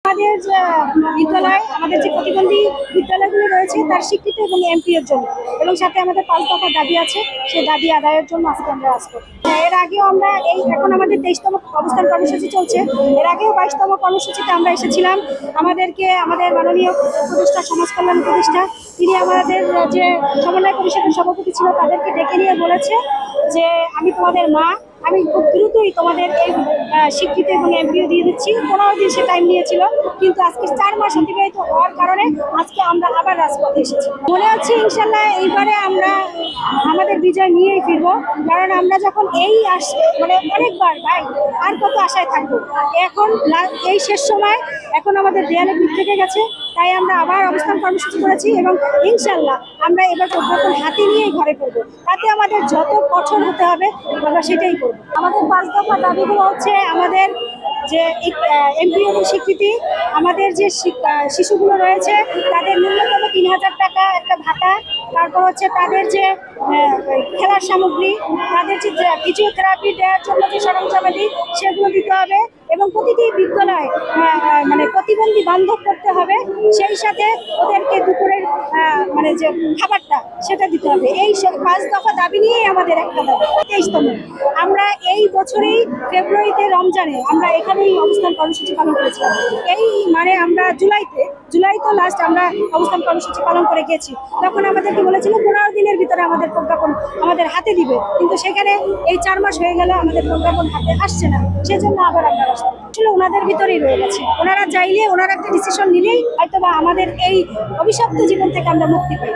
আমাদের বিদ্যালয়, আমাদের যে প্রতিবন্ধী বিদ্যালয়গুলো রয়েছে তার স্বীকৃতি এবং এমপি এর জন্য, এবং সাথে আমাদের 5 দফা দাবি আছে, সেই দাবি আদায়ের জন্য আজকে আমরা আসবো। এর আগেও আমরা এখন আমাদের 23তম অবস্থান কর্মসূচি চলছে। এর আগেও 22তম কর্মসূচিতে আমরা এসেছিলাম। আমাদেরকে আমাদের মাননীয় উপদেষ্টা, সমাজ কল্যাণ উপদেষ্টা, তিনি আমাদের যে সমন্বয় পরিষদের সভাপতি ছিল তাদেরকে ডেকে নিয়ে বলেছে যে আমি তোমাদের মা, আমি খুব দ্রুতই তোমাদের এই স্বীকৃতি এবং এমপিও দিয়ে দিচ্ছি। 15 দিন সে টাইম নিয়েছিল, কিন্তু আজকে 4 মাস অতিবাহিত হওয়ার কারণে আজকে আমরা আবার রাজপথে এসেছি। মনে হচ্ছে ইনশাল্লাহ এইবারে আমরা আমাদের বিজয় নিয়েই ফিরবো, কারণ আমরা যখন মানে অনেকবার ভাই আর কত আশায় থাকবো। এখন এই শেষ সময়, এখন আমাদের দেয়ালে পিঠ থেকে গেছে, তাই আমরা আবার অবস্থান কর্মসূচি করেছি এবং ইনশাল্লাহ আমরা এবার প্রজ্ঞাপন হাতে নিয়েই ঘরে করবো। তাতে আমাদের যত কঠোর হতে হবে আমরা সেটাই করবো। আমাদের 5 দফা দাবিগুলো হচ্ছে আমাদের যে এমপিওর স্বীকৃতি, আমাদের যে শিশুগুলো রয়েছে তাদের ন্যূনতম 3000 টাকা একটা ভাতা, তারপর হচ্ছে তাদের যে খেলার সামগ্রী, তাদের যে ফিজিওথেরাপি দেওয়ার জন্য যে সরঞ্জামাদি সেগুলো দিতে হবে, এবং প্রতিটি বিদ্যালয় মানে প্রতিবন্ধী বান্ধব করতে হবে, সেই সাথে ওদেরকে দুপুরের মানে যে খাবারটা সেটা দিতে হবে। এই 5 দফা দাবি নিয়েই আমাদের একটা দাবি। 23তম আমরা এই বছরেই ফেব্রুয়ারিতে রমজানে আমরা এখানেই অবস্থান কর্মসূচি পালন করেছিলাম। এই মানে আমরা জুলাই তো লাস্ট আমরা অবস্থান কর্মসূচি পালন করে গেছি। তখন আমাদেরকে বলেছিল 15 দিনের ভিতরে আমাদের প্রজ্ঞাপন আমাদের হাতে দিবে, কিন্তু সেখানে এই 4 মাস হয়ে গেল আমাদের প্রজ্ঞাপন হাতে আসছে না। সেজন্য আবার আমরা আসলে ওনাদের ভিতরেই রয়ে গেছে। ওনারা চাইলে, ওনারা একটা ডিসিশন নিলেই হয়তো বা আমাদের এই অভিশপ্ত জীবন থেকে আমরা মুক্তি পাই।